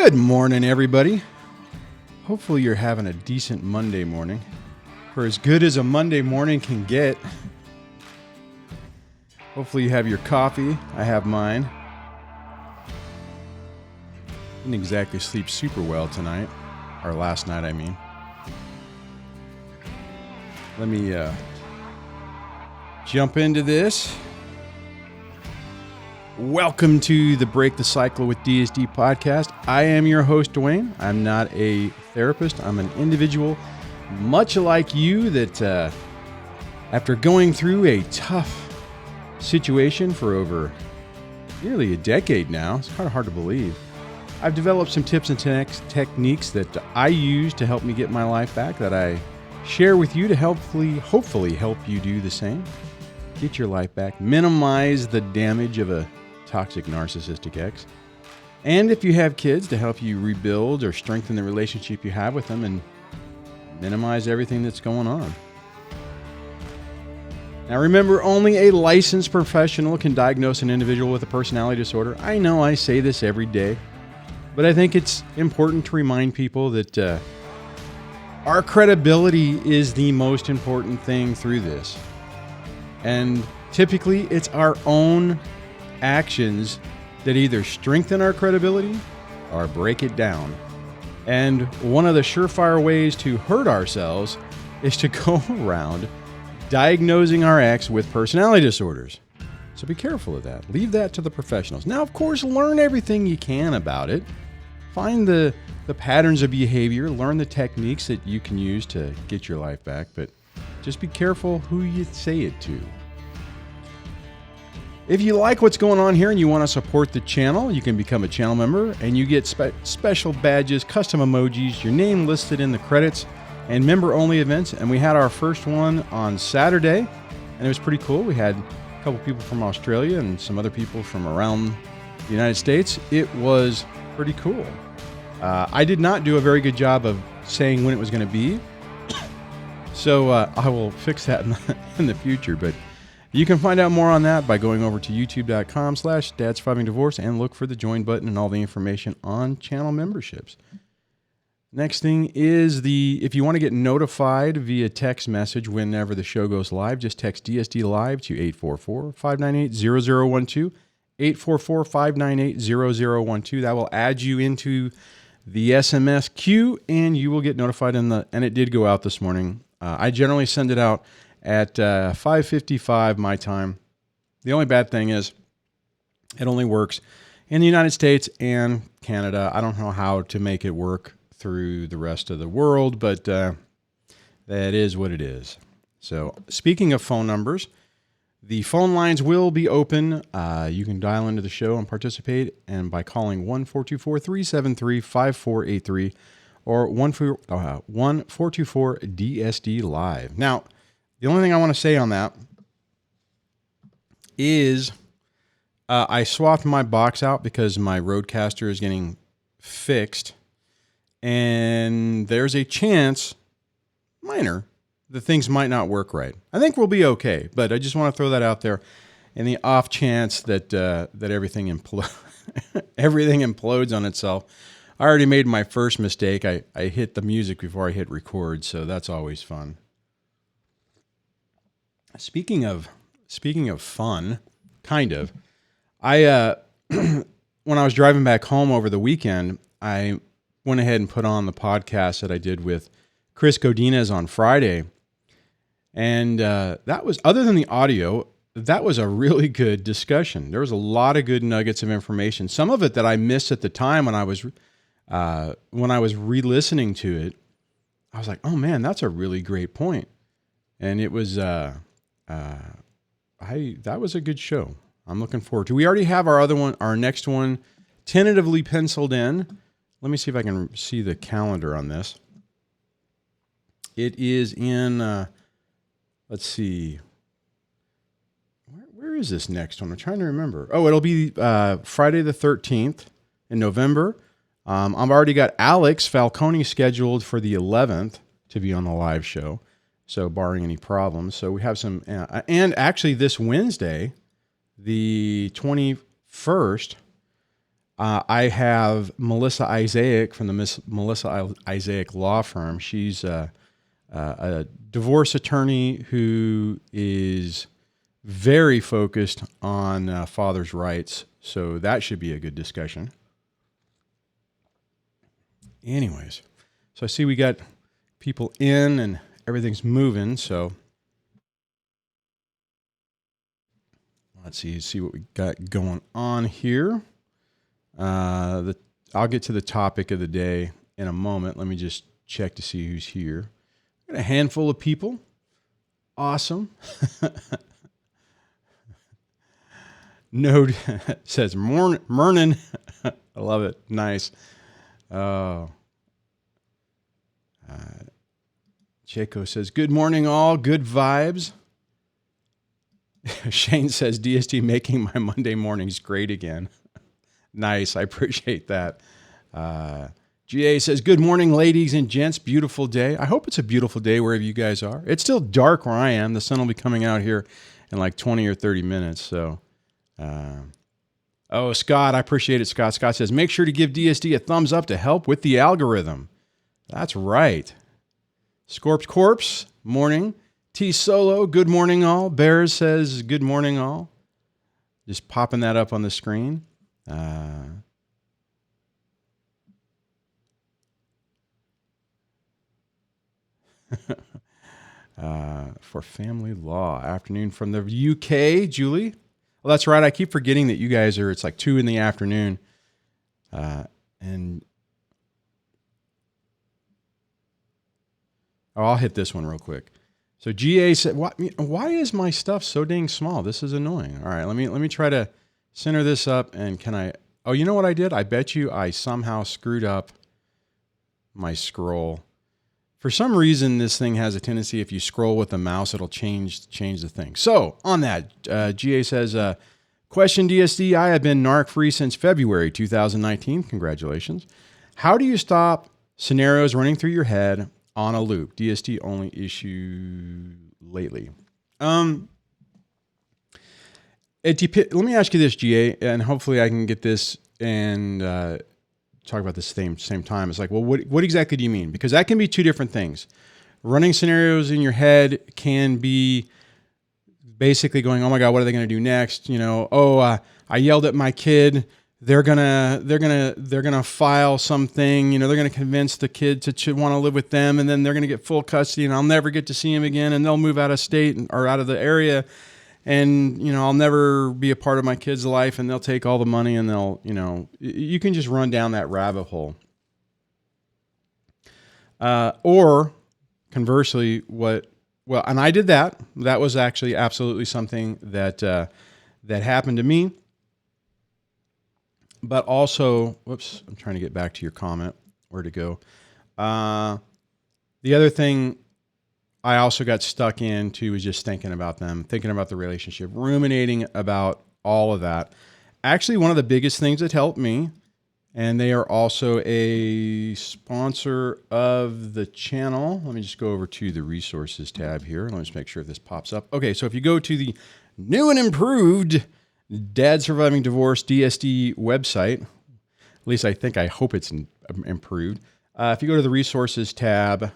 Good morning, everybody. Hopefully you're having a decent Monday morning, or as good as a Monday morning can get. Hopefully you have your coffee. I have mine. Didn't exactly sleep super well tonight, or last night, I mean. Let me jump into this. Welcome to the Break the Cycle with DSD podcast. I am your host, Duane. I'm not a therapist. I'm an individual, much like you, that after going through a tough situation for over nearly a decade now, it's kind of hard to believe, I've developed some tips and techniques that I use to help me get my life back, that I share with you to hopefully help you do the same. Get your life back, minimize the damage of a toxic narcissistic ex, and if you have kids, to help you rebuild or strengthen the relationship you have with them and minimize everything that's going on. Now remember, only a licensed professional can diagnose an individual with a personality disorder. I know I say this every day, but I think it's important to remind people that our credibility is the most important thing through this. And typically, it's our own actions that either strengthen our credibility or break it down. And one of the surefire ways to hurt ourselves is to go around diagnosing our ex with personality disorders. So be careful of that. Leave that to the professionals. Now, of course, learn everything you can about it. Find the patterns of behavior. Learn the techniques that you can use to get your life back. But just be careful who you say it to. If you like what's going on here and you want to support the channel, you can become a channel member and you get special badges, custom emojis, your name listed in the credits, and member-only events. And we had our first one on Saturday, and it was pretty cool. We had a couple people from Australia and some other people from around the United States. It was pretty cool. I did not do a very good job of saying when it was going to be, so I will fix that in the future. But you can find out more on that by going over to youtube.com/dadsurvivingdivorce and look for the join button and all the information on channel memberships. Next thing is if you want to get notified via text message whenever the show goes live, just text DSDLIVE to 844-598-0012, 844-598-0012. That will add you into the SMS queue and you will get notified and it did go out this morning. I generally send it out at 5:55 my time. The only bad thing is it only works in the United States and Canada. I don't know how to make it work through the rest of the world, but that is what it is. So speaking of phone numbers, the phone lines will be open. You can dial into the show and participate, and by calling 1-424-373-5483 or 1-424-DSD-LIVE. Now, the only thing I want to say on that is I swapped my box out because my Rodecaster is getting fixed, and there's a chance, minor, that things might not work right. I think we'll be okay, but I just want to throw that out there in the off chance that everything everything implodes on itself. I already made my first mistake. I hit the music before I hit record, so that's always fun. Speaking of fun, kind of, I when I was driving back home over the weekend, I went ahead and put on the podcast that I did with Chris Godinez on Friday, and that was, other than the audio, that was a really good discussion. There was a lot of good nuggets of information. Some of it that I missed at the time when I was re-listening to it. I was like, oh man, that's a really great point, and it was. That was a good show. I'm looking forward to. We already have our next one tentatively penciled in. Let me see if I can see the calendar on this. It is in, let's see. Where is this next one? I'm trying to remember. Oh, it'll be Friday the 13th in November. I've already got Alex Falcone scheduled for the 11th to be on the live show. So barring any problems. So we have some, and actually this Wednesday, the 21st, I have Melissa Isaak from the Melissa Isaak Law Firm. She's a divorce attorney who is very focused on father's rights. So that should be a good discussion. Anyways, so I see we got people in and everything's moving. So let's see what we got going on here. I'll get to the topic of the day in a moment. Let me just check to see who's here. Got a handful of people. Awesome. Node says Mernin. I love it. Nice. Checo says, good morning all. Good vibes. Shane says, DSD making my Monday mornings great again. Nice. I appreciate that. GA says, good morning, ladies and gents. Beautiful day. I hope it's a beautiful day wherever you guys are. It's still dark where I am. The sun will be coming out here in like 20 or 30 minutes. So, Scott, I appreciate it, Scott. Scott says, make sure to give DSD a thumbs up to help with the algorithm. That's right. Scorped Corpse, morning. T Solo, good morning all. Bears says, good morning all. Just popping that up on the screen. For family law. Afternoon from the UK, Julie. Well, that's right. I keep forgetting that you guys it's like 2 in the afternoon. I'll hit this one real quick. So GA said, why is my stuff so dang small? This is annoying. All right, let me try to center this up. And can I, oh, you know what I did? I bet you I somehow screwed up my scroll. For some reason, this thing has a tendency, if you scroll with the mouse, it'll change the thing. So on that, GA says, question DSD, I have been narc free since February 2019. Congratulations. How do you stop scenarios running through your head on a loop? DSD only issue lately. Let me ask you this, GA, and hopefully I can get this and talk about this same time. It's like, well, what exactly do you mean? Because that can be two different things. Running scenarios in your head can be basically going, oh my God, what are they going to do next? You know, I yelled at my kid. They're gonna file something. You know, they're gonna convince the kid to want to live with them, and then they're gonna get full custody, and I'll never get to see him again, and they'll move out of state or out of the area, and you know, I'll never be a part of my kid's life, and they'll take all the money, and they'll, you know, you can just run down that rabbit hole. Or conversely, and I did that. That was actually absolutely something that happened to me. But also, whoops, I'm trying to get back to your comment. Where to go? The other thing I also got stuck into was just thinking about them, thinking about the relationship, ruminating about all of that. Actually, one of the biggest things that helped me, and they are also a sponsor of the channel. Let me just go over to the resources tab here. Let me just make sure this pops up. Okay, so if you go to the new and improved Dad Surviving Divorce DSD website, at least I hope it's improved. If you go to the resources tab,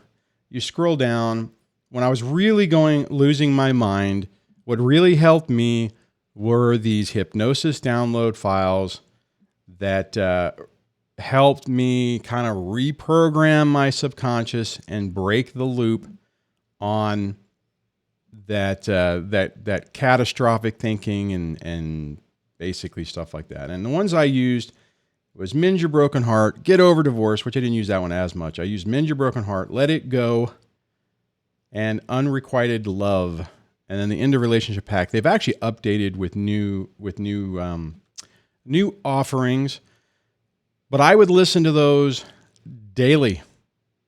you scroll down. When I was really losing my mind, what really helped me were these hypnosis download files that helped me kind of reprogram my subconscious and break the loop on that catastrophic thinking and basically stuff like that. And the ones I used was Mend Your Broken Heart, Get Over Divorce, which I didn't use that one as much. I used Mend Your Broken Heart, Let It Go, and Unrequited Love. And then the End of Relationship Pack. They've actually updated with new offerings, but I would listen to those daily.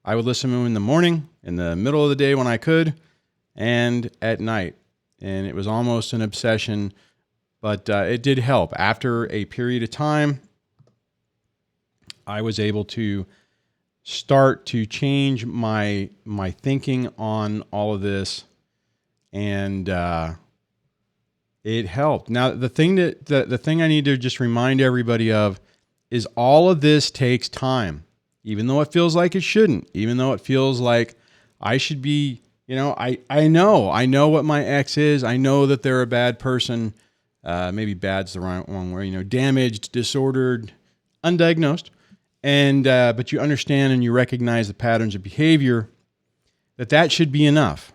I would listen to them in the morning, in the middle of the day when I could, and at night. And it was almost an obsession, but it did help. After a period of time, I was able to start to change my thinking on all of this, and it helped. Now, the thing I need to just remind everybody of is all of this takes time, even though it feels like it shouldn't, even though it feels like I should be, I know what my ex is. I know that they're a bad person. Maybe bad's the wrong word, damaged, disordered, undiagnosed. And, but you understand and you recognize the patterns of behavior, that should be enough.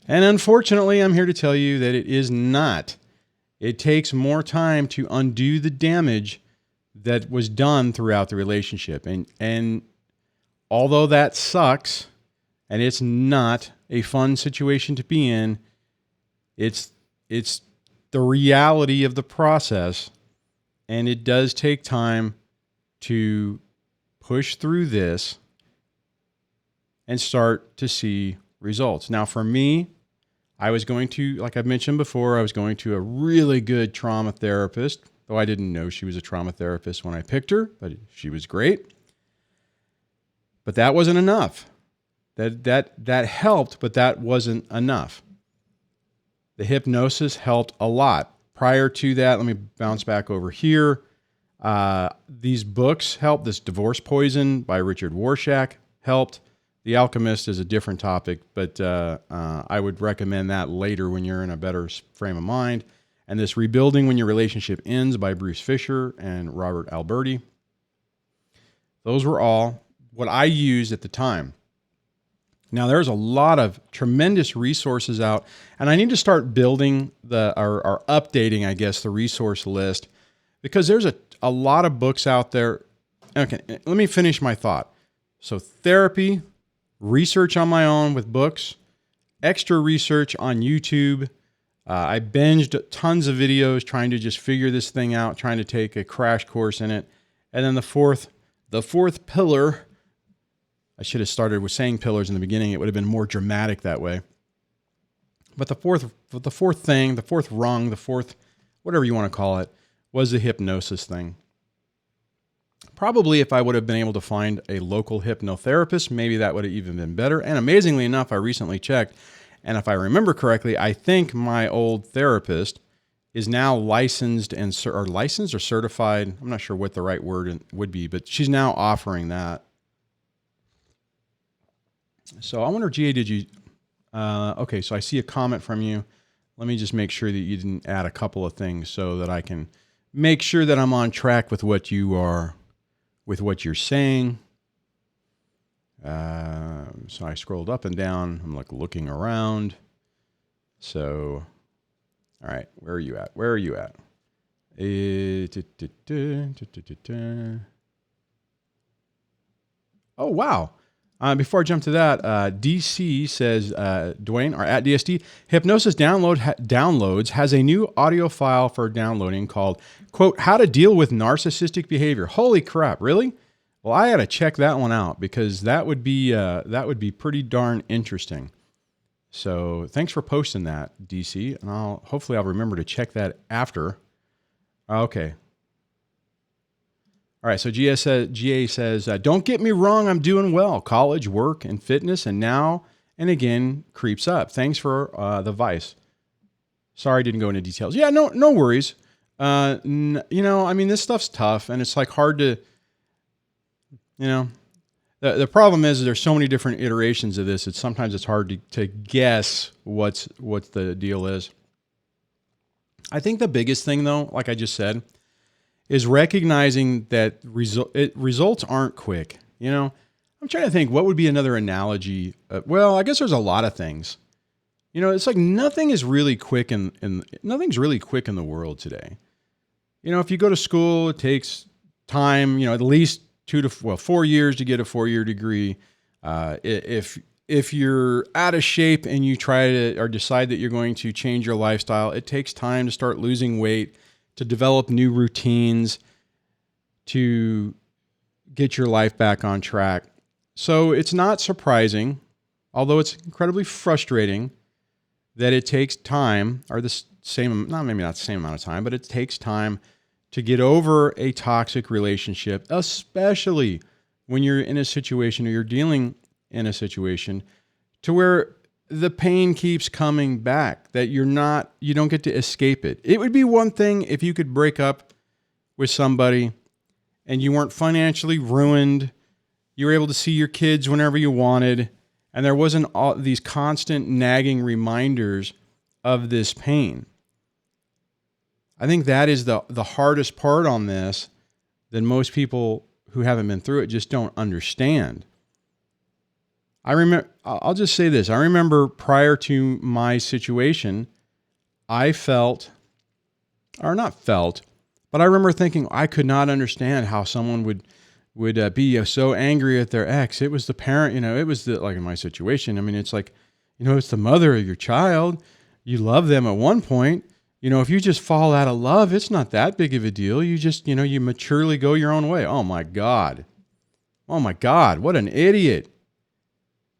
And unfortunately, I'm here to tell you that it is not. It takes more time to undo the damage that was done throughout the relationship. And although that sucks and it's not a fun situation to be in, it's the reality of the process. And it does take time to push through this and start to see results. Now, for me, I was going to, like I've mentioned before, I was going to a really good trauma therapist, though I didn't know she was a trauma therapist when I picked her, but she was great. But that wasn't enough. That helped, but that wasn't enough. The hypnosis helped a lot. Prior to that, let me bounce back over here. These books helped. This Divorce Poison by Richard Warshak helped. The Alchemist is a different topic, but I would recommend that later when you're in a better frame of mind. And this Rebuilding When Your Relationship Ends by Bruce Fisher and Robert Alberti. Those were all what I used at the time. Now, there's a lot of tremendous resources out, and I need to start building or updating, I guess, the resource list, because there's a lot of books out there. Okay, let me finish my thought. So therapy, research on my own with books, extra research on YouTube. I binged tons of videos trying to just figure this thing out, trying to take a crash course in it. And then the fourth pillar, I should have started with saying pillars in the beginning. It would have been more dramatic that way. But the fourth rung, whatever you want to call it, was the hypnosis thing. Probably if I would have been able to find a local hypnotherapist, maybe that would have even been better. And amazingly enough, I recently checked, and if I remember correctly, I think my old therapist is now licensed or certified. I'm not sure what the right word would be, but she's now offering that. So I wonder, GA, did you... okay, so I see a comment from you. Let me just make sure that you didn't add a couple of things so that I can make sure that I'm on track with what you're saying. So I scrolled up and down. I'm looking around. So, all right, where are you at? Oh, wow. Before I jump to that, DC says, Duane, or at DSD, Hypnosis Downloads has a new audio file for downloading called, quote, How to Deal with Narcissistic Behavior. Holy crap, really? Well, I got to check that one out because that would be pretty darn interesting. So thanks for posting that, DC, and hopefully I'll remember to check that after. Okay. All right, so GA says, don't get me wrong, I'm doing well. College, work, and fitness, and now and again creeps up. Thanks for the advice. Sorry I didn't go into details. Yeah, no worries. This stuff's tough, and it's hard to, the problem is there's so many different iterations of this. Sometimes it's hard to guess what the deal is. I think the biggest thing, though, like I just said, is recognizing that results aren't quick. I'm trying to think what would be another analogy. Well, I guess there's a lot of things. It's like nothing is really quick nothing's really quick in the world today. If you go to school, it takes time, at least 4 years to get a 4-year degree. If you're out of shape and you try to or decide that you're going to change your lifestyle, it takes time to start losing weight, to develop new routines, to get your life back on track. So it's not surprising, although it's incredibly frustrating, that it takes time, or maybe not the same amount of time, but it takes time to get over a toxic relationship, especially when you're in a situation or you're dealing in a situation to where the pain keeps coming back, that you don't get to escape it. It would be one thing if you could break up with somebody and you weren't financially ruined. You were able to see your kids whenever you wanted. And there wasn't all these constant nagging reminders of this pain. I think that is the hardest part on this that most people who haven't been through it just don't understand. I'll just say this. I remember prior to my situation, I felt, or not felt, but I remember thinking I could not understand how someone would be so angry at their ex. It was the parent, it was like in my situation. I mean, it's like, it's the mother of your child. You love them at one point. If you just fall out of love, it's not that big of a deal. You just, you maturely go your own way. Oh my God, what an idiot.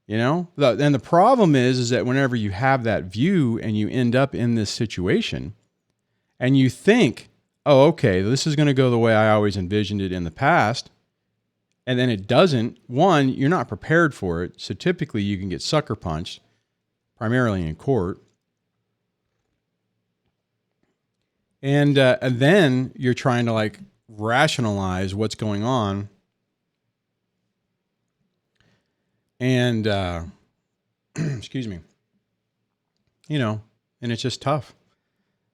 And the problem is that whenever you have that view and you end up in this situation and you think, oh, okay, this is going to go the way I always envisioned it in the past. And then it doesn't. One, you're not prepared for it. So typically you can get sucker punched, primarily in court. And then you're trying to rationalize what's going on. And, excuse me, and it's just tough.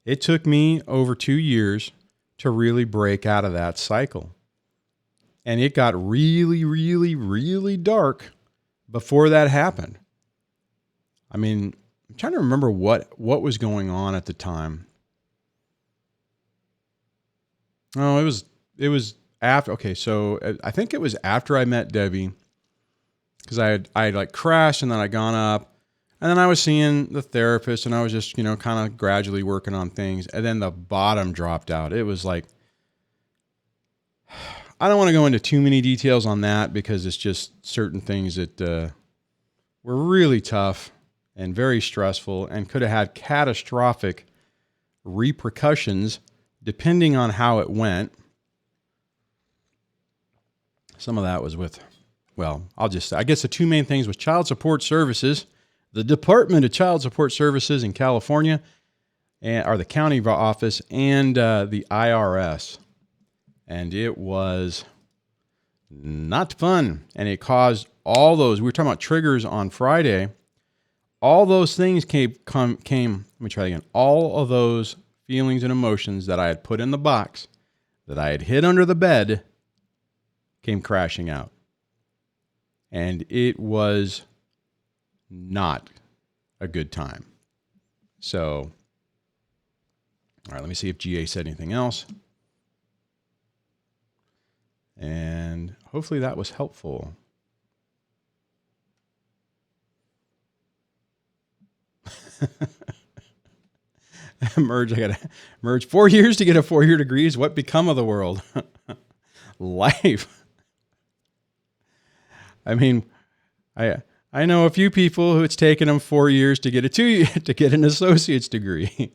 It took me over 2 years to really break out of that cycle. And it got really, really, really dark before that happened. I mean, I'm trying to remember what was going on at the time. Oh, it was after. Okay, so I think it was after I met Debbie, because I had crashed and then I gone up, and then I was seeing the therapist and I was just kind of gradually working on things, and then the bottom dropped out. It was like, I don't want to go into too many details on that because it's just certain things that were really tough and very stressful and could have had catastrophic repercussions depending on how it went. Some of that was with, I guess the two main things was Child Support Services, the Department of Child Support Services in California, or the county office, and the IRS. And it was not fun. And it caused all those, we were talking about triggers on Friday. All those things came, let me try again. All of those feelings and emotions that I had put in the box, that I had hid under the bed, came crashing out. And it was not a good time. So, all right, let me see if GA said anything else. And hopefully that was helpful. Merge, I got to merge 4 years to get a 4-year degree. Is what become of the world? Life. I mean, I know a few people who it's taken them 4 years to get to get an associate's degree.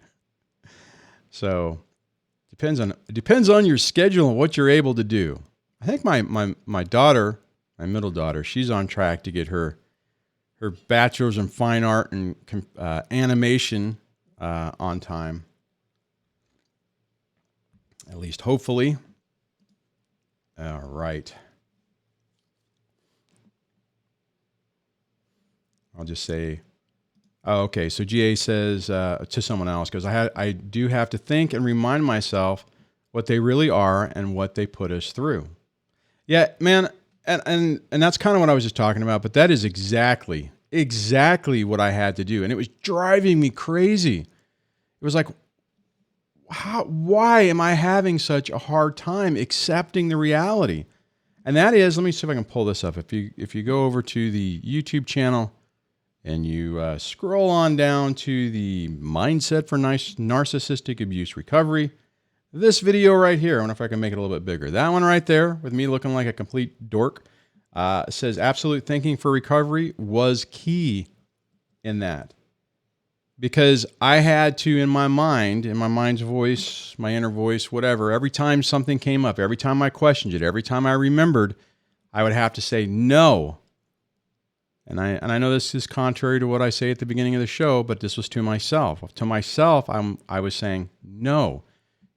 So it depends on your schedule and what you're able to do. I think my daughter, my middle daughter, she's on track to get her bachelor's in fine art and animation on time. At least hopefully. All right. I'll just say, okay. So GA says to someone else, because I do have to think and remind myself what they really are and what they put us through. Yeah, man. And that's kind of what I was just talking about, but that is exactly what I had to do. And it was driving me crazy. It was like, why am I having such a hard time accepting the reality? And that is, let me see if I can pull this up. If you go over to the YouTube channel and you scroll on down to the Mindset for Narcissistic Abuse Recovery, this video right here, I wonder if I can make it a little bit bigger. That one right there with me looking like a complete dork says absolute thinking for recovery was key in that. Because I had to, in my mind's voice, my inner voice, whatever, every time something came up, every time I questioned it, every time I remembered, I would have to say no. And I know this is contrary to what I say at the beginning of the show, but this was to myself. To myself, I was saying, no,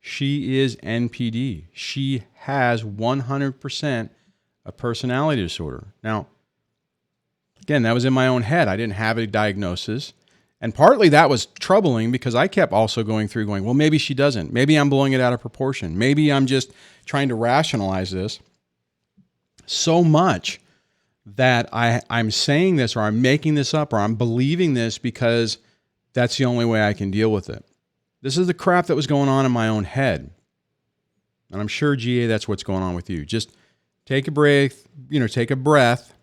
She is NPD. She has 100% a personality disorder. Now, again, that was in my own head. I didn't have a diagnosis. And partly that was troubling because I kept also going, well, maybe she doesn't. Maybe I'm blowing it out of proportion. Maybe I'm just trying to rationalize this so much that I'm saying this, or I'm making this up, or I'm believing this because that's the only way I can deal with it. This is the crap that was going on in my own head. And I'm sure, GA, that's what's going on with you. Just take a breath, take a breath.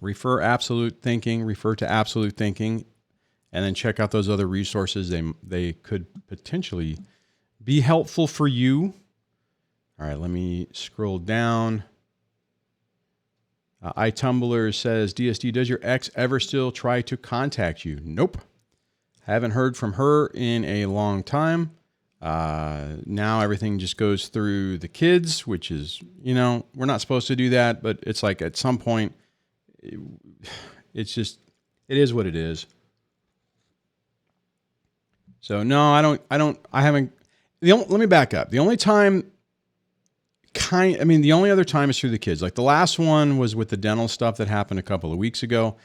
Refer to absolute thinking, and then check out those other resources. They could potentially be helpful for you. All right, let me scroll down. iTumbler says, DSD, does your ex ever still try to contact you? Nope. Haven't heard from her in a long time. Now everything just goes through the kids, which is, we're not supposed to do that, but it's like at some point, it is what it is. So no, I haven't, let me back up. The only time the only other time is through the kids. Like the last one was with the dental stuff that happened a couple of weeks ago.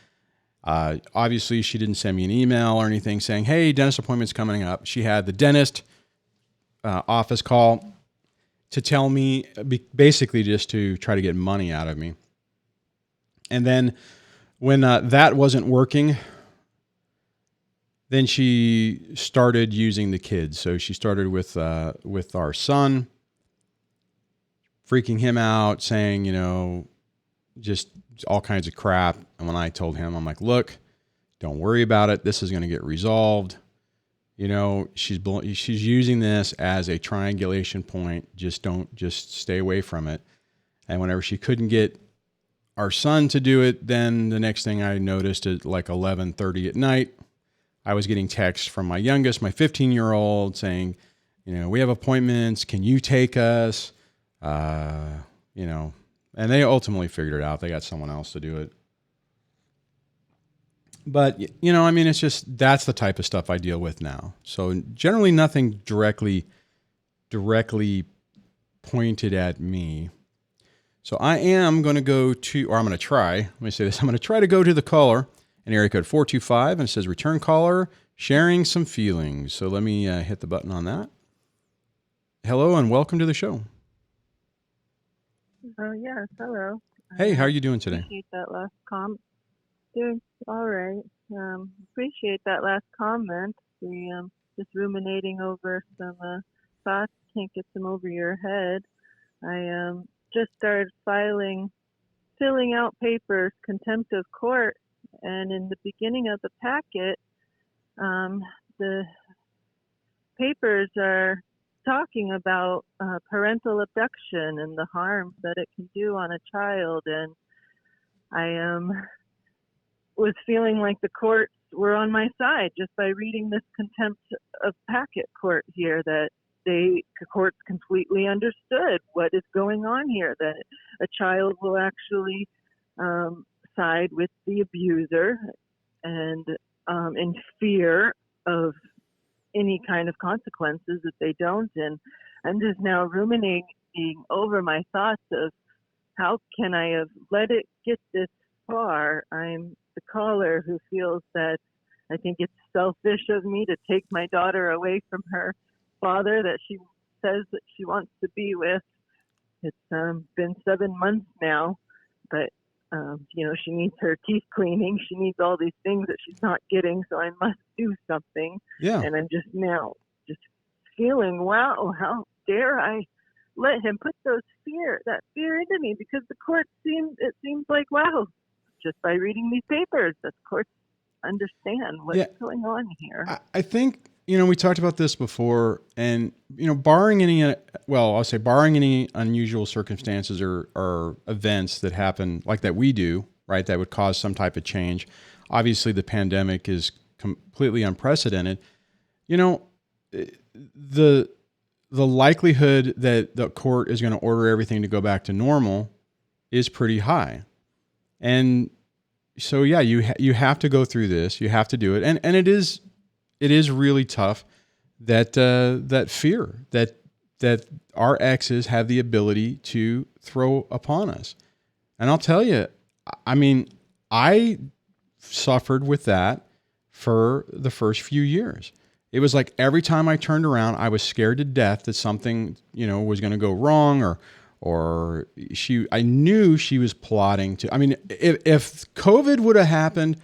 Obviously she didn't send me an email or anything saying, hey, dentist appointment's coming up. She had the dentist office call to tell me, basically just to try to get money out of me. And then when that wasn't working, then she started using the kids. So she started with our son, freaking him out, saying, just all kinds of crap. And when I told him, I'm like, look, don't worry about it. This is going to get resolved. She's using this as a triangulation point. Just stay away from it. And whenever she couldn't get our son to do it, then the next thing I noticed at like 11:30 at night, I was getting texts from my youngest, my 15-year-old, saying, we have appointments. Can you take us? And they ultimately figured it out. They got someone else to do it. But, it's just, that's the type of stuff I deal with now. So generally nothing directly pointed at me. So I am going to go to, or I'm going to try, let me say this, I'm going to try to go to the caller in area code 425, and it says return caller, sharing some feelings. So let me hit the button on that. Hello and welcome to the show. Oh, yes. Hello. Hey, how are you doing today? Appreciate that last comment. Doing all right. Appreciate that last comment. Just ruminating over some thoughts. Can't get them over your head. I just started filling out papers, contempt of court, and in the beginning of the packet, the papers are talking about parental abduction and the harm that it can do on a child, and I was feeling like the courts were on my side just by reading this contempt of packet court here, that the courts completely understood what is going on here, that a child will actually side with the abuser and in fear of any kind of consequences if they don't. And I'm just now ruminating over my thoughts of how can I have let it get this far. I'm the caller who feels that I think it's selfish of me to take my daughter away from her father that she says that she wants to be with. It's been 7 months now, but she needs her teeth cleaning. She needs all these things that she's not getting, so I must do something. Yeah. And I'm just now just feeling, wow, how dare I let him put that fear into me, because the court seems like, wow, just by reading these papers, the courts understand what's going on here. I think, we talked about this before, and, barring any unusual circumstances or events that happen like that we do, right, that would cause some type of change. Obviously, the pandemic is completely unprecedented. The likelihood that the court is going to order everything to go back to normal is pretty high. And so, you have to go through this. You have to do it. And it is really tough. that fear that our exes have the ability to throw upon us. And I'll tell you, I mean, I suffered with that for the first few years. It was like every time I turned around, I was scared to death that something, was going to go wrong, or I knew she was plotting to. I mean, if COVID would have happened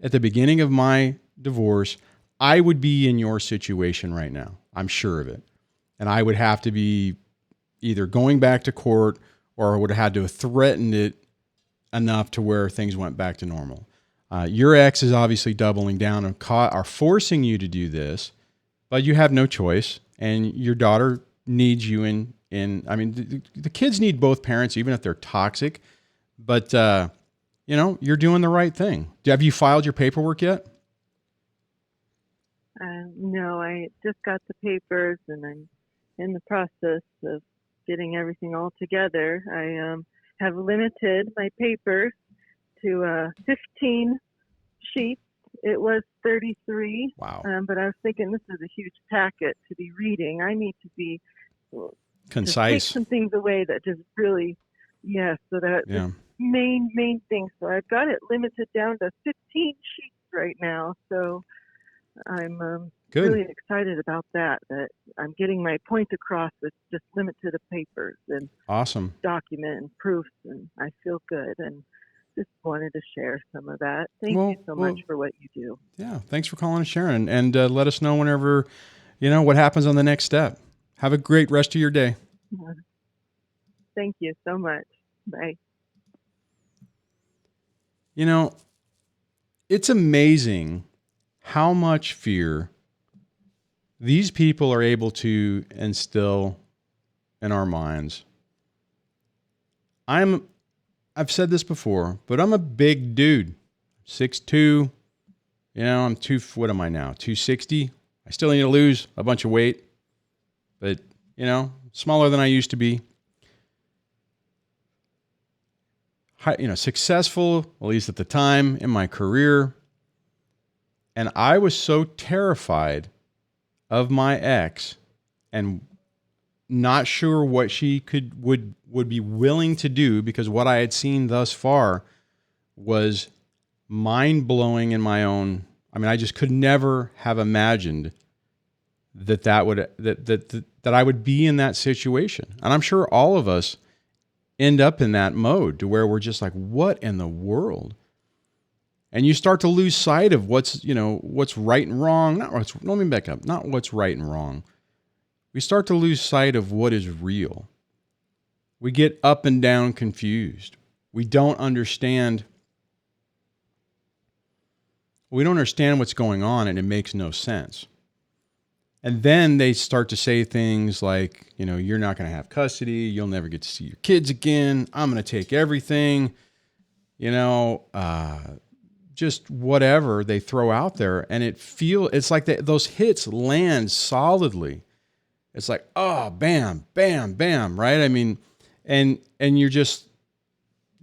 at the beginning of my divorce, I would be in your situation right now. I'm sure of it. And I would have to be either going back to court, or I would have had to have threatened it enough to where things went back to normal. Your ex is obviously doubling down and are forcing you to do this, but you have no choice. And your daughter needs you I mean, the kids need both parents, even if they're toxic, but you're doing the right thing. Have you filed your paperwork yet? No, I just got the papers, and I'm in the process of getting everything all together. I have limited my papers to 15 sheets. It was 33. Wow. But I was thinking this is a huge packet to be reading. I need to be concise. Take some things away that just really, so that the main thing. So I've got it limited down to 15 sheets right now. So I'm really excited about that I'm getting my point across with just limited of papers and awesome document and proofs, and I feel good, and just wanted to share some of that. Thank you so much for what you do. Yeah, thanks for calling and sharing, and let us know whenever, what happens on the next step. Have a great rest of your day. Thank you so much. Bye. It's amazing how much fear these people are able to instill in our minds. I've said this before, but I'm a big dude, 6'2". I'm what am I now? 260. I still need to lose a bunch of weight, but smaller than I used to be. Successful, at least at the time in my career. And I was so terrified of my ex and not sure what she would be willing to do, because what I had seen thus far was mind-blowing in my own. I mean, I just could never have imagined that I would be in that situation. And I'm sure all of us end up in that mode to where we're just like, what in the world? And you start to lose sight of what's right and wrong. Let me back up. Not what's right and wrong. We start to lose sight of what is real. We get up and down confused. We don't understand. We don't understand what's going on, and it makes no sense. And then they start to say things like, you're not going to have custody. You'll never get to see your kids again. I'm going to take everything, just whatever they throw out there. And it's like those hits land solidly. It's like, oh, bam, bam, bam. Right. I mean, and you're just,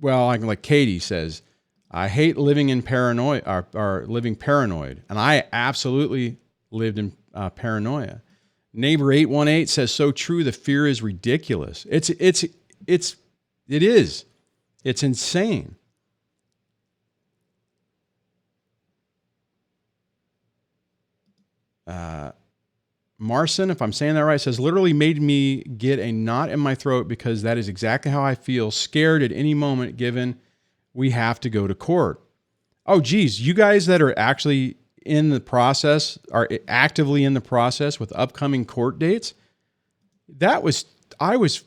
like Katie says, I hate living in paranoia or living paranoid. And I absolutely lived in paranoia. Neighbor 818 says, so true. The fear is ridiculous. It is. It's insane. Marcin, if I'm saying that right, says, literally made me get a knot in my throat because that is exactly how I feel, scared at any moment given we have to go to court. Oh, geez, you guys that are actually in the process, are actively in the process with upcoming court dates, that's tough.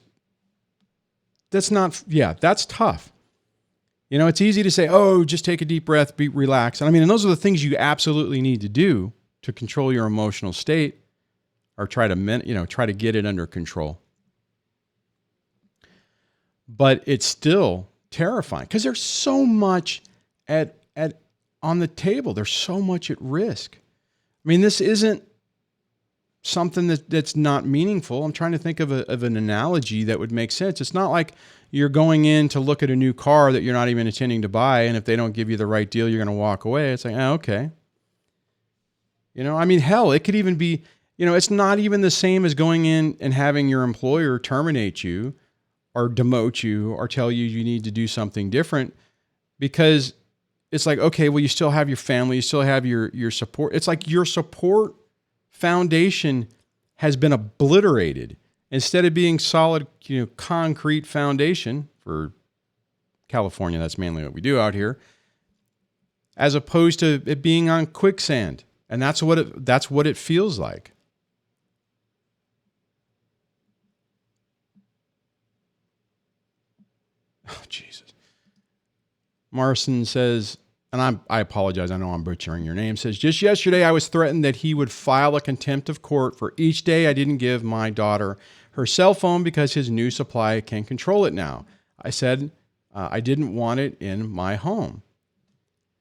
It's easy to say, oh, just take a deep breath, relax. And and those are the things you absolutely need to do to control your emotional state, or try to get it under control. But it's still terrifying because there's so much on the table. There's so much at risk. This isn't something that's not meaningful. I'm trying to think of an analogy that would make sense. It's not like you're going in to look at a new car that you're not even intending to buy, and if they don't give you the right deal, you're going to walk away. It's like, okay. Hell, it could even be It's not even the same as going in and having your employer terminate you or demote you or tell you you need to do something different, because it's like, okay, well, you still have your family, you still have your support. It's like your support foundation has been obliterated. Instead of being solid, concrete foundation for California, that's mainly what we do out here, as opposed to it being on quicksand. And that's what it feels like. Oh, Jesus. Marson says, and I apologize, I know I'm butchering your name, says, just yesterday I was threatened that he would file a contempt of court for each day I didn't give my daughter her cell phone because his new supply can control it now. I said I didn't want it in my home.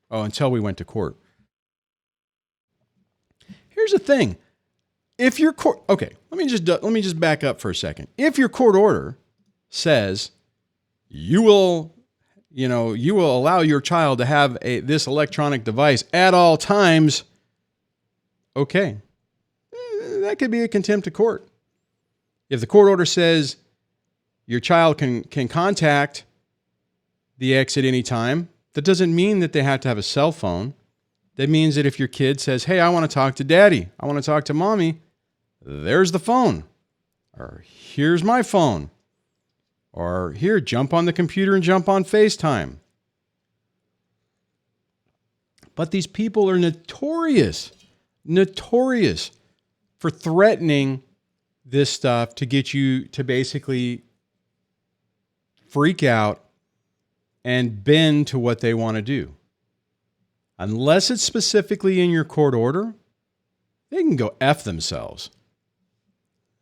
Oh, until we went to court. Here's the thing. If your court, okay, let me just back up for a second. If your court order says you will allow your child to have this electronic device at all times, okay, that could be a contempt of court. If the court order says your child can contact the ex at any time, that doesn't mean that they have to have a cell phone. That means that if your kid says, hey, I want to talk to daddy, I want to talk to mommy, there's the phone. Or here's my phone. Or here, jump on the computer and jump on FaceTime. But these people are notorious for threatening this stuff to get you to basically freak out and bend to what they want to do. Unless it's specifically in your court order, they can go F themselves.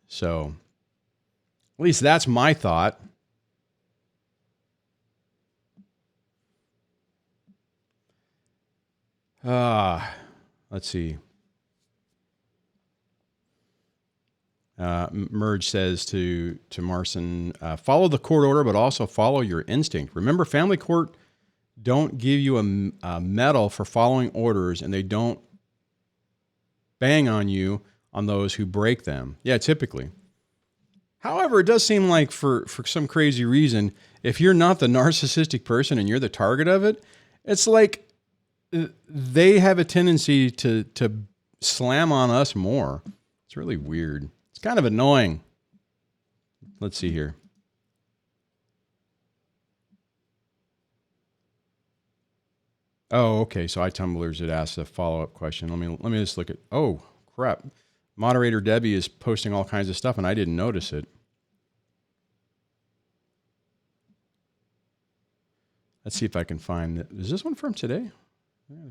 So, at least that's my thought. Let's see. Merge says to Marson, follow the court order, but also follow your instinct. Remember, family court don't give you a medal for following orders, and they don't bang on you on those who break them. Yeah, typically. However, it does seem like for some crazy reason, if you're not the narcissistic person and you're the target of it, it's like they have a tendency to slam on us more. It's really weird. It's kind of annoying. Let's see here. Oh, okay. So iTumblers had asked a follow-up question. Let me just look at. Oh, crap! Moderator Debbie is posting all kinds of stuff, and I didn't notice it. Let's see if I can find it. Is this one from today?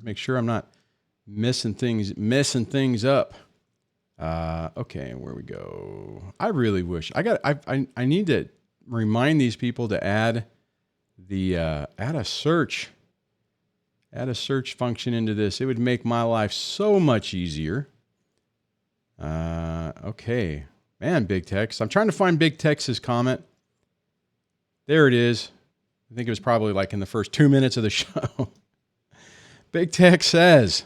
Make sure I'm not messing things up. Okay, where we go. I really wish I need to remind these people to add the add a search function into this. It would make my life so much easier. Okay, man, Big Tex. I'm trying to find Big Tex's comment. There it is. I think it was probably like in the first 2 minutes of the show. Big Tex says,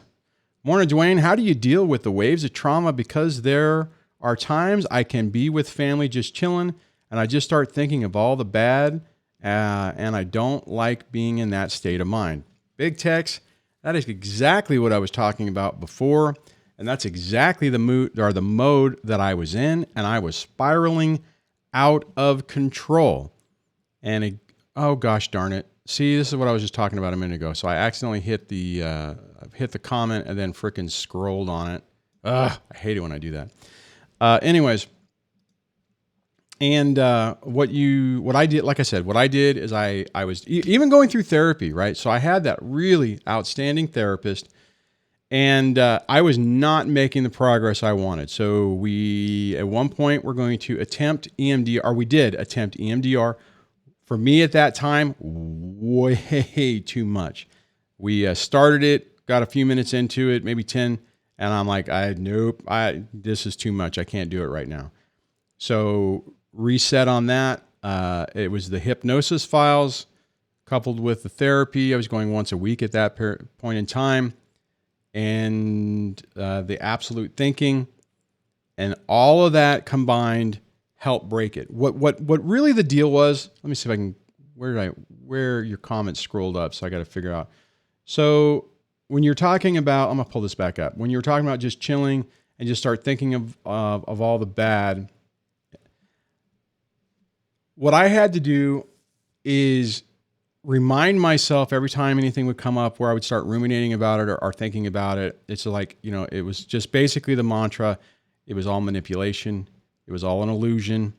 morning, Duane. How do you deal with the waves of trauma? Because there are times I can be with family just chilling, and I just start thinking of all the bad, and I don't like being in that state of mind. Big Tex, that is exactly what I was talking about before, and that's exactly the mood or the mode that I was in, and I was spiraling out of control. And oh gosh darn it. See, this is what I was just talking about a minute ago. So I accidentally hit the comment and then frickin' scrolled on it. Ugh, I hate it when I do that. Anyways, and what I did, like I said, what I did is I was even going through therapy, right? So I had that really outstanding therapist, and I was not making the progress I wanted. So we, at one point, we're going to attempt EMDR, or we did attempt EMDR. For me at that time, way too much. We started it, got a few minutes into it, maybe 10, and I'm like, nope, this is too much. I can't do it right now. So reset on that. It was the hypnosis files coupled with the therapy. I was going once a week at that point in time. And the absolute thinking. And all of that combined helped break it. What really the deal was, let me see if I can, where your comments scrolled up. So I got to figure out. So when you're talking about, I'm going to pull this back up. When you're talking about just chilling and just start thinking of all the bad, what I had to do is remind myself every time anything would come up where I would start ruminating about it or thinking about it. It's like, it was just basically the mantra. It was all manipulation. It was all an illusion.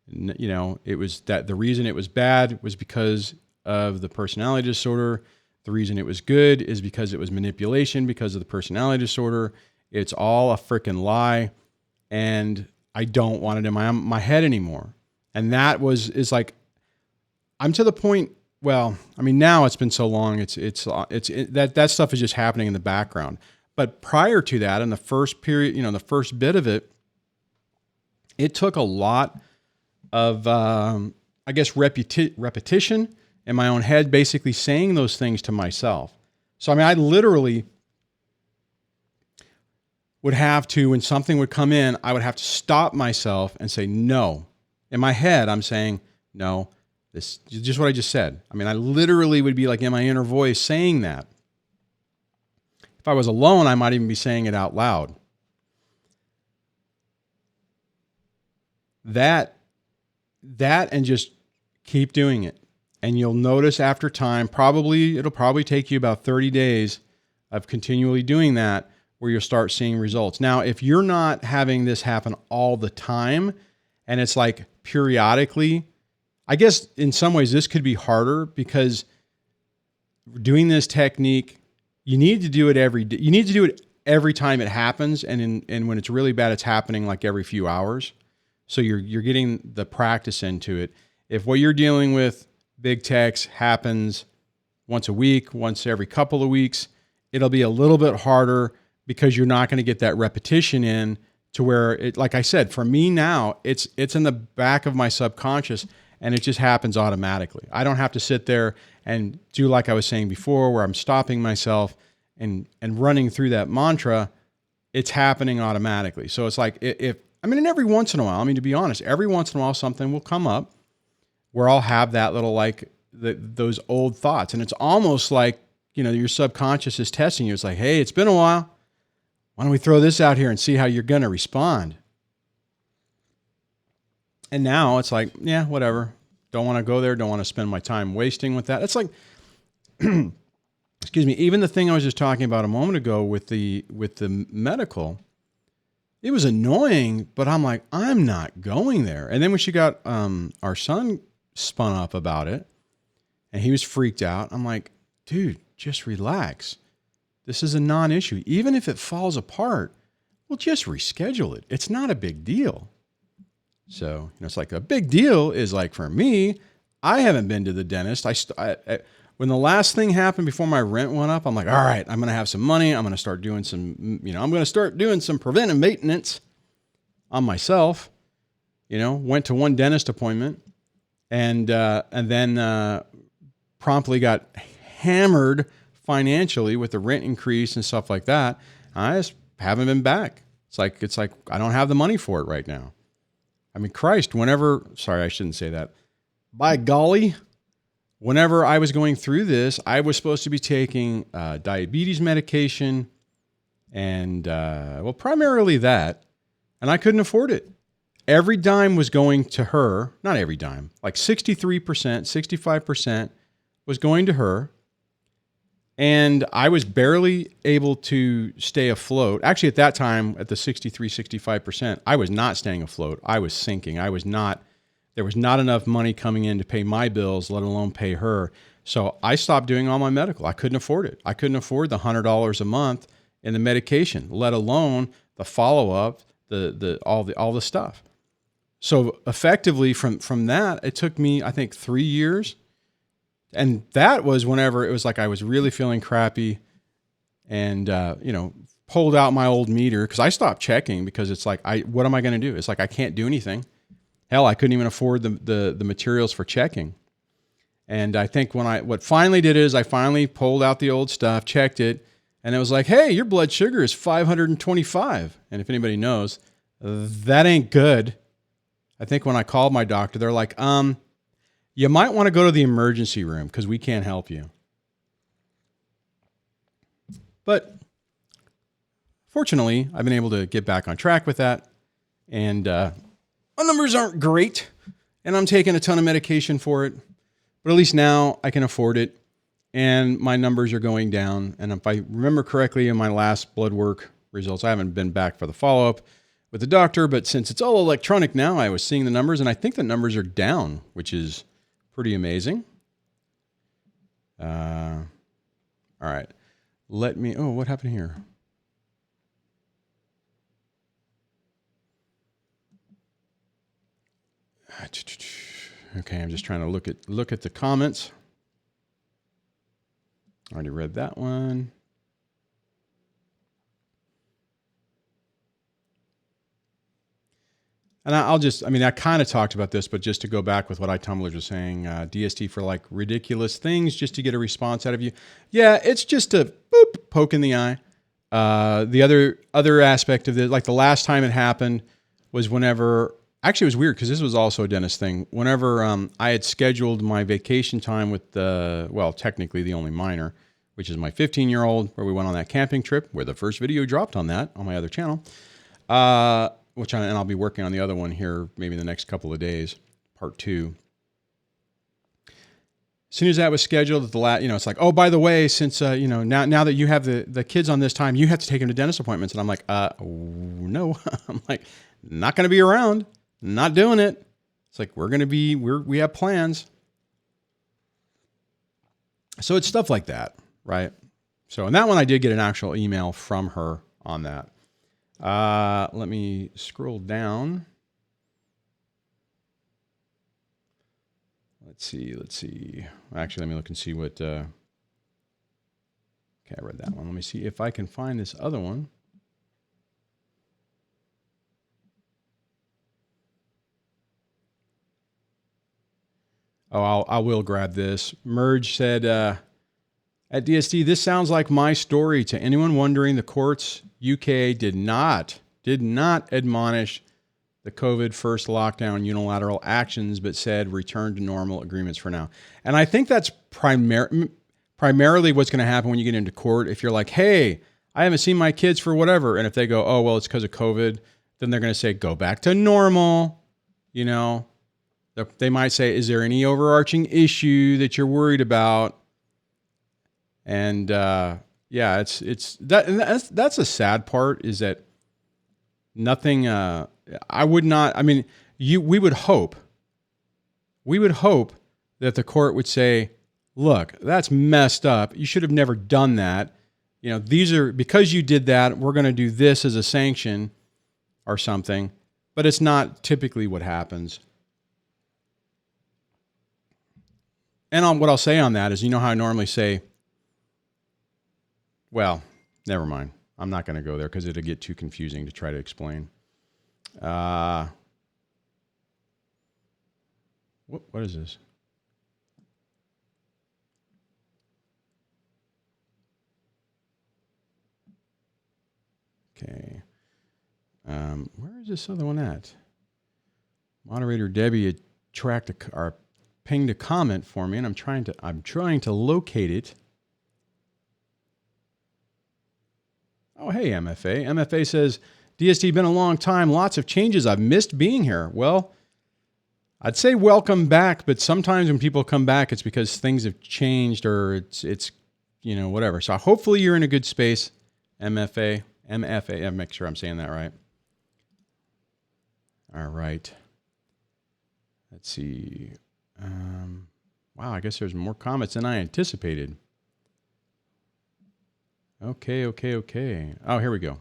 It was that the reason it was bad was because of the personality disorder. The reason it was good is because it was manipulation because of the personality disorder. It's all a freaking lie. And I don't want it in my head anymore. And that is like, I'm to the point. Well, I mean, now it's been so long. That stuff is just happening in the background. But prior to that, in the first period, the first bit of it, it took a lot of, I guess, repetition in my own head, basically saying those things to myself. So, I mean, I literally would have to, when something would come in, I would have to stop myself and say, no. In my head, I'm saying, no, this is just what I just said. I mean, I literally would be like in my inner voice saying that. If I was alone, I might even be saying it out loud. That and just keep doing it. And you'll notice after time, it'll probably take you about 30 days of continually doing that where you'll start seeing results. Now, if you're not having this happen all the time and it's like periodically, I guess in some ways this could be harder because doing this technique, you need to do it every day. You need to do it every time it happens. And when it's really bad, it's happening like every few hours. So you're getting the practice into it. If what you're dealing with, big techs, happens once a week, once every couple of weeks, it'll be a little bit harder because you're not going to get that repetition in to where it, like I said, for me now, it's in the back of my subconscious and it just happens automatically. I don't have to sit there and do like I was saying before, where I'm stopping myself and running through that mantra. It's happening automatically. So it's like, and every once in a while, to be honest, every once in a while, something will come up where I'll have that little, those old thoughts. And it's almost like, your subconscious is testing you. It's like, hey, it's been a while. Why don't we throw this out here and see how you're going to respond? And now it's like, yeah, whatever. Don't want to go there. Don't want to spend my time wasting with that. It's like, excuse me, even the thing I was just talking about a moment ago with the medical, it was annoying, but I'm like, I'm not going there. And then when she got, our son spun up about it and he was freaked out. I'm like, dude, just relax. This is a non-issue. Even if it falls apart, we'll just reschedule it. It's not a big deal. So, it's like a big deal is like for me, I haven't been to the dentist. When the last thing happened before my rent went up, I'm like, all right, I'm going to have some money. I'm going to start doing some preventive maintenance on myself. Went to one dentist appointment and then promptly got hammered financially with the rent increase and stuff like that. I just haven't been back. It's like I don't have the money for it right now. I mean, Christ, sorry, I shouldn't say that. By golly, whenever I was going through this, I was supposed to be taking diabetes medication and, primarily that, and I couldn't afford it. Every dime was going to her, not every dime, like 63%, 65% was going to her. And I was barely able to stay afloat. Actually, at that time, at the 63, 65%, I was not staying afloat. I was sinking. There was not enough money coming in to pay my bills, let alone pay her. So I stopped doing all my medical. I couldn't afford it. I couldn't afford the $100 a month in the medication, let alone the follow-up, all the stuff. So effectively from that, it took me, I think, 3 years. And that was whenever it was like I was really feeling crappy and, pulled out my old meter because I stopped checking because it's like, what am I going to do? It's like I can't do anything. Hell, I couldn't even afford the materials for checking. And I think what finally did is I finally pulled out the old stuff, checked it, and it was like, hey, your blood sugar is 525. And if anybody knows, That ain't good. I think when I called my doctor, they're like, you might want to go to the emergency room because we can't help you. But fortunately, I've been able to get back on track with that. And my numbers aren't great. And I'm taking a ton of medication for it. But at least now I can afford it. And my numbers are going down. And if I remember correctly in my last blood work results, I haven't been back for the follow-up with the doctor. But since it's all electronic now, I was seeing the numbers. And I think the numbers are down, which is pretty amazing. All right. What happened here? Okay, I'm just trying to look at the comments. Already read that one. And I kind of talked about this, but just to go back with what iTumblers was saying, DST for like ridiculous things just to get a response out of you. Yeah, it's just a poke in the eye. The other aspect of it, like the last time it happened was whenever, actually it was weird because this was also a dentist thing. Whenever I had scheduled my vacation time with technically the only minor, which is my 15-year-old, where we went on that camping trip, where the first video dropped on that on my other channel. And I'll be working on the other one here maybe in the next couple of days, part 2. As soon as that was scheduled, it's like, oh, by the way, since now that you have the kids on this time, you have to take them to dentist appointments. And I'm like, no, I'm like, not going to be around, not doing it. It's like we have plans. So it's stuff like that, right? So, and that one I did get an actual email from her on that. Let me scroll down. Let's see. Actually, let me look and see what, okay, I read that one. Let me see if I can find this other one. Oh, I will grab this. Merge said, at DSD, this sounds like my story. To anyone wondering, the courts UK did not admonish the COVID first lockdown unilateral actions, but said return to normal agreements for now. And I think that's primarily what's going to happen when you get into court. If you're like, hey, I haven't seen my kids for whatever, and if they go, oh, well, it's because of COVID, then they're going to say, go back to normal. They might say, is there any overarching issue that you're worried about? And that's the sad part, is that nothing, we would hope that the court would say, look, that's messed up. You should have never done that. Because you did that, we're going to do this as a sanction or something, but it's not typically what happens. And what I'll say on that is, how I normally say, well, never mind. I'm not going to go there because it'll get too confusing to try to explain. What is this? Okay. Where is this other one at? Moderator Debbie had pinged a comment for me, and I'm trying to locate it. Oh, hey, MFA. MFA says, DSD been a long time, lots of changes. I've missed being here. Well, I'd say welcome back, but sometimes when people come back, it's because things have changed or it's whatever. So hopefully you're in a good space, MFA. I'll make sure I'm saying that right. All right. Let's see. Wow, I guess there's more comments than I anticipated. Okay. Oh, here we go.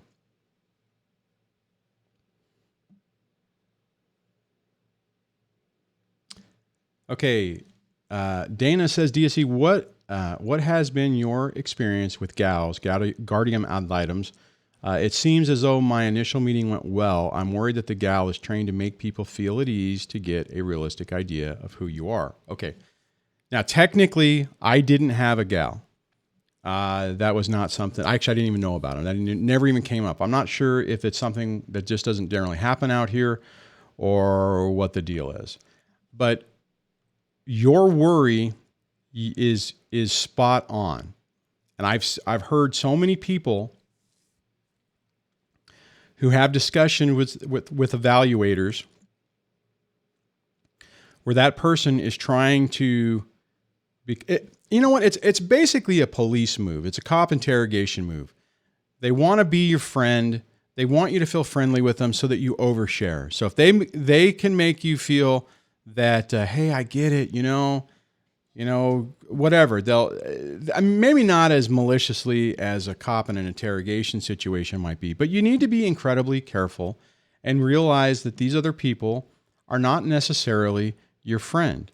Okay. Dana says, DSC, what has been your experience with Guardian Ad Litems? It seems as though my initial meeting went well. I'm worried that the gal is trained to make people feel at ease to get a realistic idea of who you are. Okay. Now, technically, I didn't have a gal. That was not something, actually, I didn't even know about it. That never even came up. I'm not sure if it's something that just doesn't generally happen out here or what the deal is. But your worry is spot on. And I've heard so many people who have discussion with evaluators where that person is trying to you know what? It's basically a police move. It's a cop interrogation move. They want to be your friend. They want you to feel friendly with them so that you overshare. So if they can make you feel that, hey, I get it, whatever. They'll maybe not as maliciously as a cop in an interrogation situation might be, but you need to be incredibly careful and realize that these other people are not necessarily your friend.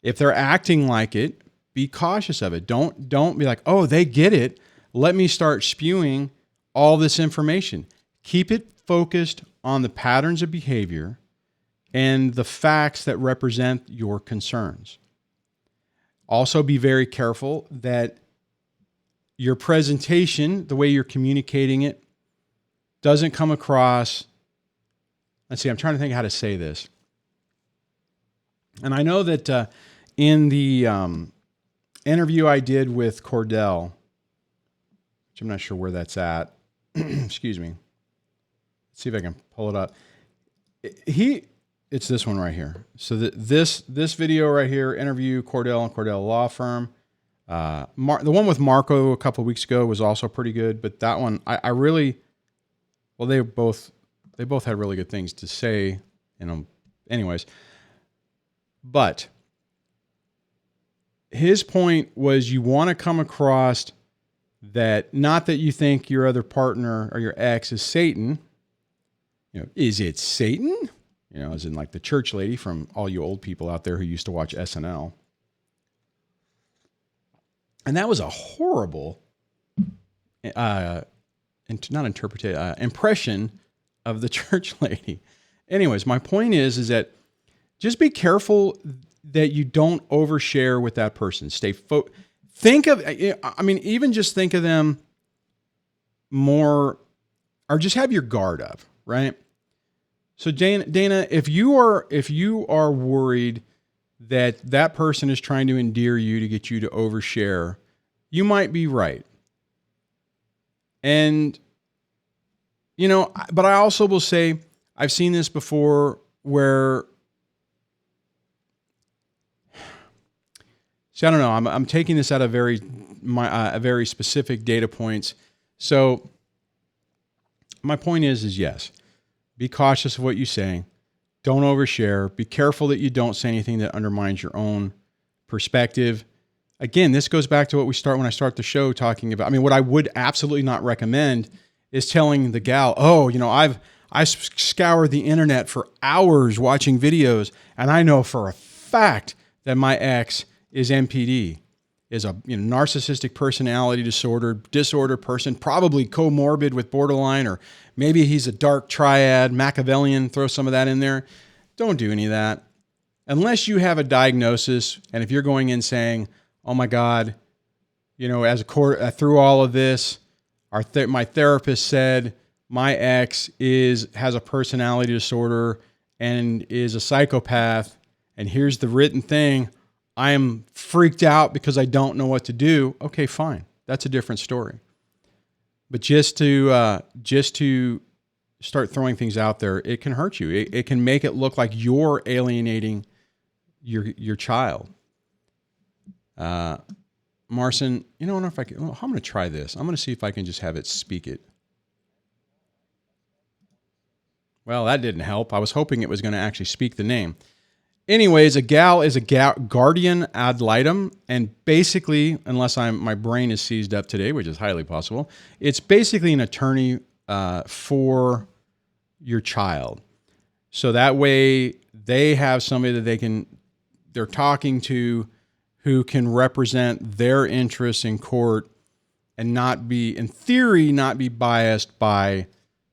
If they're acting like it, be cautious of it. Don't be like, oh, they get it. Let me start spewing all this information. Keep it focused on the patterns of behavior and the facts that represent your concerns. Also, be very careful that your presentation, the way you're communicating it, doesn't come across. Let's see, I'm trying to think how to say this. And I know that in the interview I did with Cordell, which I'm not sure where that's at. Excuse me. Let's see if I can pull it up. It's this one right here. So this video right here, interview Cordell and Cordell Law Firm. The one with Marco a couple of weeks ago was also pretty good, but that one I really, well, they both had really good things to say. Anyways, but his point was you want to come across that, not that you think your other partner or your ex is Satan. Is it Satan? As in like the church lady from all you old people out there who used to watch SNL. And that was a horrible, impression of the church lady. Anyways, my point is that just be careful that you don't overshare with that person. Even just think of them more, or just have your guard up, right? So Dana, if you are worried that person is trying to endear you to get you to overshare, you might be right. And, but I also will say, I've seen this before where, see, I don't know. I'm taking this out of very specific data points. So my point is yes, be cautious of what you say. Don't overshare. Be careful that you don't say anything that undermines your own perspective. Again, this goes back to what when I start the show talking about. What I would absolutely not recommend is telling the gal, oh, I scoured the internet for hours watching videos, and I know for a fact that my ex is NPD, is a narcissistic personality disorder person, probably comorbid with borderline, or maybe he's a dark triad, Machiavellian, throw some of that in there. Don't do any of that. Unless you have a diagnosis, and if you're going in saying, oh my God, through all of this, my therapist said my ex has a personality disorder and is a psychopath, and here's the written thing, I am freaked out because I don't know what to do. Okay, fine. That's a different story. But just to start throwing things out there, it can hurt you. It can make it look like you're alienating your child. Marcin, I don't know if I can. I'm going to try this. I'm going to see if I can just have it speak it. Well, that didn't help. I was hoping it was going to actually speak the name. Anyways, a gal is a Guardian Ad Litem, and basically, unless my brain is seized up today, which is highly possible, it's basically an attorney for your child. So that way, they have somebody that they're talking to, who can represent their interests in court and not be biased by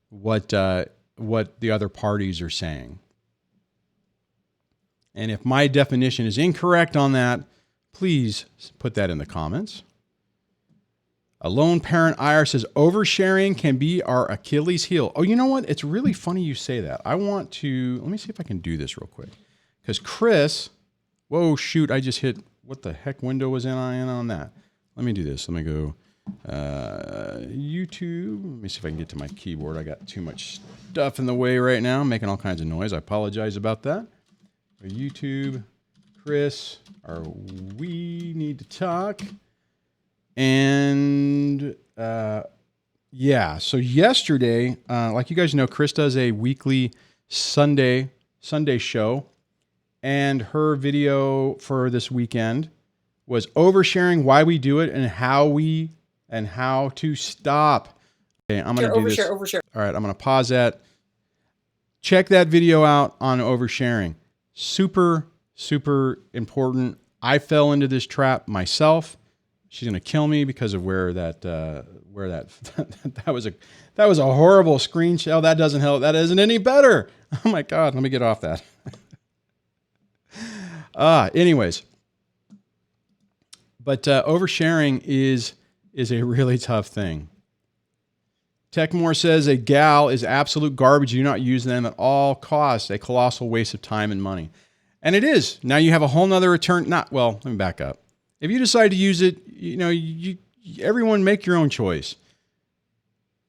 what the other parties are saying. And if my definition is incorrect on that, please put that in the comments. A lone parent IR says, oversharing can be our Achilles heel. Oh, you know what? It's really funny you say that. Let me see if I can do this real quick. Because Chris, whoa, shoot, I just hit, what the heck window was in on that? Let me do this. Let me go YouTube. Let me see if I can get to my keyboard. I got too much stuff in the way right now. I'm making all kinds of noise. I apologize about that. YouTube, Chris, we need to talk. And yeah, so yesterday, like you guys know, Chris does a weekly Sunday show. And her video for this weekend was oversharing, why we do it, and how to stop. Okay, I'm going to do this. Overshare. All right, I'm going to pause that. Check that video out on oversharing. Super, super important. I fell into this trap myself. She's going to kill me because of where that that was a horrible screenshot. Oh, that doesn't help. That isn't any better. Oh my God, let me get off that. Anyways, but oversharing is a really tough thing. Techmore says a gal is absolute garbage. You do not use them at all costs. A colossal waste of time and money. And it is. Now you have a whole nother return. Let me back up. If you decide to use it, everyone make your own choice.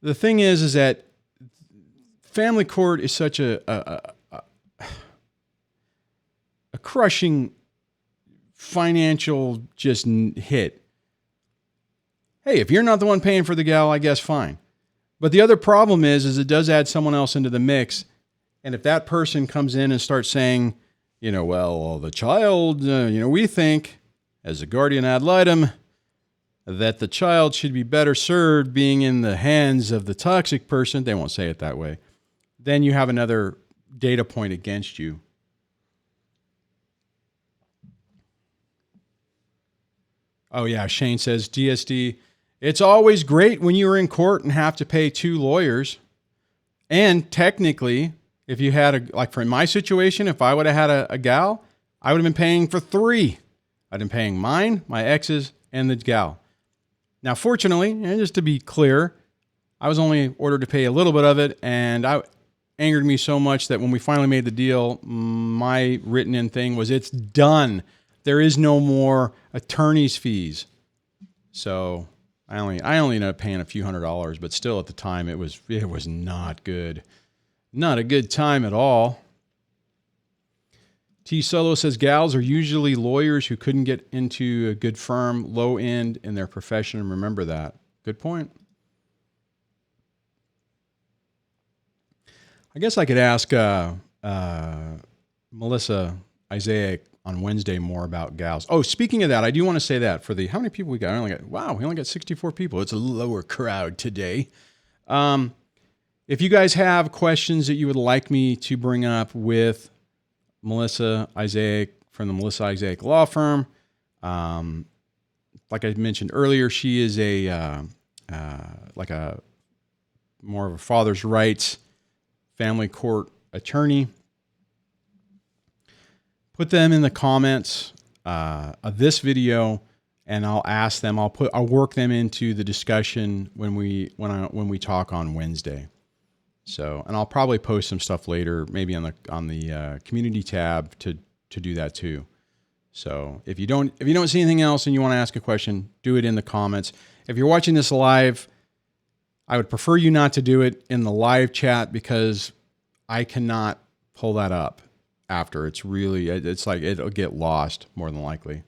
The thing is that family court is such a crushing financial just hit. Hey, if you're not the one paying for the gal, I guess fine. But the other problem is it does add someone else into the mix. And if that person comes in and starts saying, well, the child, we think as a guardian ad litem that the child should be better served being in the hands of the toxic person. They won't say it that way. Then you have another data point against you. Oh, yeah. Shane says, DSD, it's always great when you're in court and have to pay 2 lawyers. And technically, if you had like for my situation, if I would have had a gal, I would have been paying for 3. I'd been paying mine, my ex's, and the gal. Now, fortunately, and just to be clear, I was only ordered to pay a little bit of it, and it angered me so much that when we finally made the deal, my written in thing was, it's done. There is no more attorney's fees. So I only ended up paying a few $100s, but still at the time it was not good. Not a good time at all. T Solo says gals are usually lawyers who couldn't get into a good firm, low end in their profession. And remember that. Good point. I guess I could ask Melissa Isaak on Wednesday more about gals. Oh, speaking of that, I do want to say that for how many people we got? We only got 64 people. It's a lower crowd today. If you guys have questions that you would like me to bring up with Melissa Isaak from the Melissa Isaak Law Firm, like I mentioned earlier, she is like a more of a father's rights family court attorney. Put them in the comments of this video, and I'll ask them. I'll work them into the discussion when we talk on Wednesday. So, and I'll probably post some stuff later, maybe on the community tab to do that too. So, if you don't see anything else and you want to ask a question, do it in the comments. If you're watching this live, I would prefer you not to do it in the live chat because I cannot pull that up after. It's like it'll get lost more than likely.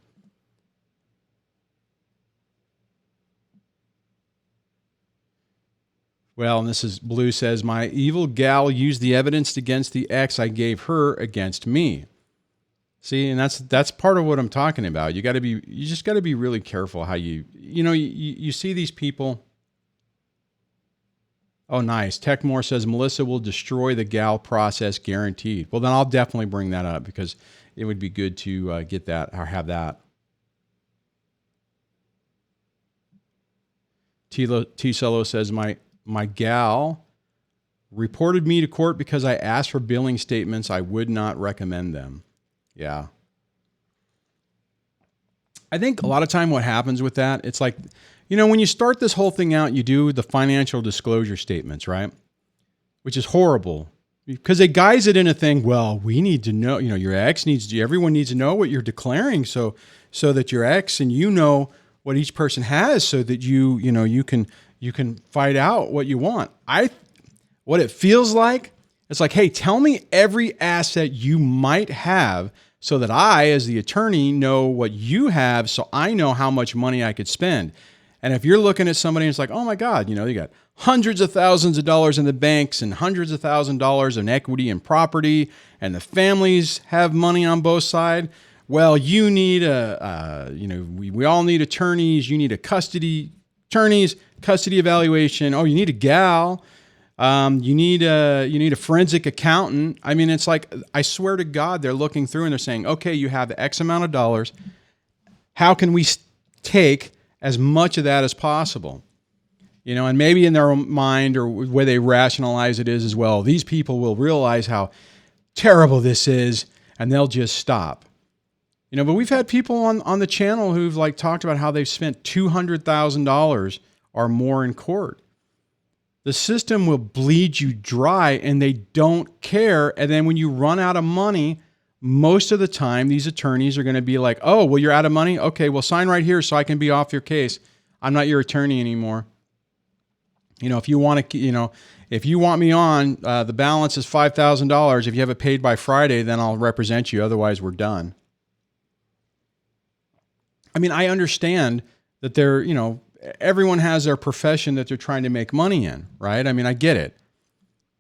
Well, and this is Blue says, my evil gal used the evidence against the ex I gave her against me. See, and that's part of what I'm talking about. You just got to be really careful how you see these people. Oh, nice. Techmore says Melissa will destroy the gal process guaranteed. Well, then I'll definitely bring that up because it would be good to get that or have that. T-Cello says my gal reported me to court because I asked for billing statements. I would not recommend them. Yeah. I think a lot of time what happens with that, it's like, when you start this whole thing out, you do the financial disclosure statements, right? Which is horrible because they guise it in a thing. Well, we need to know, your ex everyone needs to know what you're declaring so that your ex and what each person has so that you can fight out what you want. What it feels like, it's like, hey, tell me every asset you might have so that I, as the attorney, know what you have so I know how much money I could spend. And if you're looking at somebody and it's like, oh my God, you got hundreds of thousands of dollars in the banks and hundreds of $1,000s in equity and property, and the families have money on both sides. Well, you need we all need attorneys. You need custody evaluation. Oh, you need a gal. You need a forensic accountant. I mean, it's like, I swear to God, they're looking through and they're saying, okay, you have X amount of dollars. How can we take as much of that as possible? And maybe in their mind or the way they rationalize it is as well, these people will realize how terrible this is and they'll just stop. But we've had people on the channel who've talked about how they've spent $200,000 or more in court. The system will bleed you dry and they don't care. And then when you run out of money, most of the time, these attorneys are going to be like, oh, well, you're out of money? Okay, well, sign right here so I can be off your case. I'm not your attorney anymore. If you want to, if you want me on, the balance is $5,000. If you have it paid by Friday, then I'll represent you. Otherwise, we're done. I mean, I understand that everyone has their profession that they're trying to make money in, right? I mean, I get it,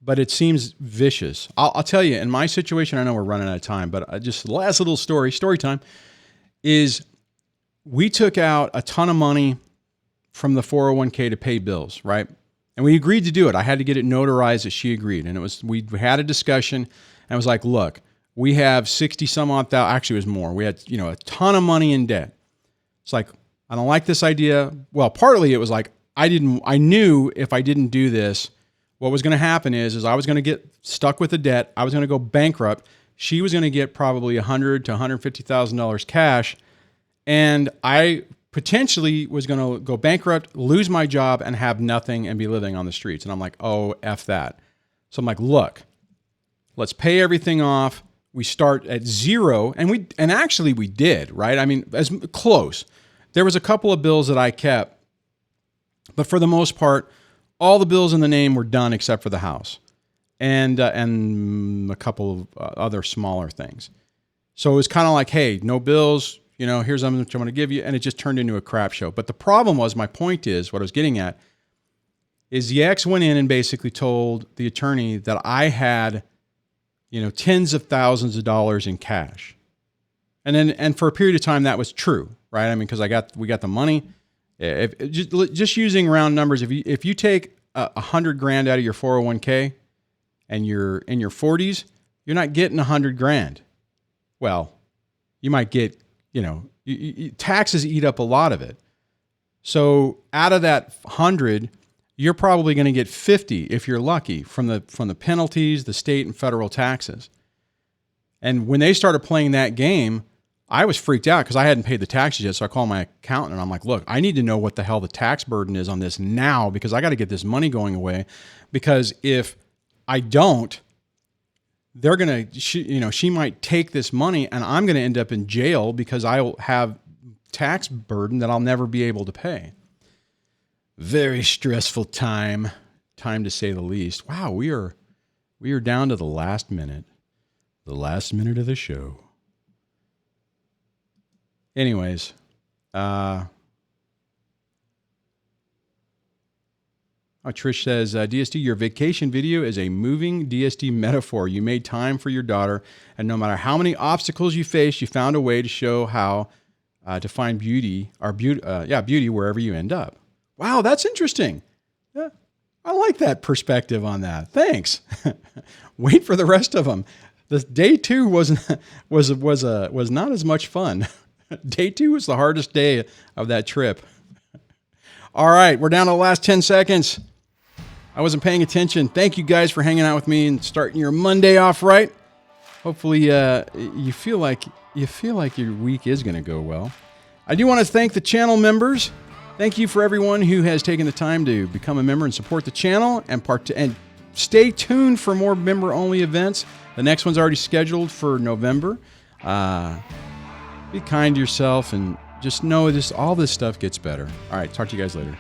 but it seems vicious. I'll tell you, in my situation, I know we're running out of time, but just the last little story time is we took out a ton of money from the 401k to pay bills, right? And we agreed to do it. I had to get it notarized that she agreed. And we had a discussion and I was like, look, we have 60 some odd thousand, actually it was more. We had, a ton of money in debt. It's like, I don't like this idea. Well, partly it was like, I knew if I didn't do this, what was going to happen is I was going to get stuck with the debt. I was going to go bankrupt. She was going to get probably $100,000 to $150,000 cash. And I potentially was going to go bankrupt, lose my job and have nothing and be living on the streets. And I'm like, oh, F that. So I'm like, look, let's pay everything off. We start at zero. And actually we did, right? I mean, as close. There was a couple of bills that I kept, but for the most part, all the bills in the name were done except for the house and a couple of other smaller things. So it was kind of like, hey, no bills, here's how much I'm going to give you. And it just turned into a crap show. But the problem was, my point is, what I was getting at is the ex went in and basically told the attorney that I had, tens of thousands of dollars in cash. And for a period of time, that was true, right? I mean, because we got the money. Just using round numbers, if you take $100,000 out of your 401k and you're in your 40s, you're not getting $100,000. Well, you might get, taxes eat up a lot of it. So out of that 100, you're probably going to get 50 if you're lucky from the penalties, the state and federal taxes. And when they started playing that game, I was freaked out because I hadn't paid the taxes yet. So I called my accountant and I'm like, look, I need to know what the hell the tax burden is on this now because I got to get this money going away. Because if I don't, they're going to, she might take this money and I'm going to end up in jail because I'll have tax burden that I'll never be able to pay. Very stressful time to say the least. Wow, we are down to the last minute of the show. Anyways, Trish says, DSD, your vacation video is a moving DSD metaphor. You made time for your daughter, and no matter how many obstacles you faced, you found a way to show how to find beauty wherever you end up. Wow, that's interesting. Yeah, I like that perspective on that. Thanks. Wait for the rest of them. The day 2 was not as much fun. Day 2 was the hardest day of that trip. All right, we're down to the last 10 seconds. I wasn't paying attention. Thank you guys for hanging out with me and starting your Monday off right. Hopefully, you feel like your week is going to go well. I do want to thank the channel members. Thank you for everyone who has taken the time to become a member and support the channel, and stay tuned for more member-only events. The next one's already scheduled for November. Be kind to yourself and just know all this stuff gets better. All right, talk to you guys later.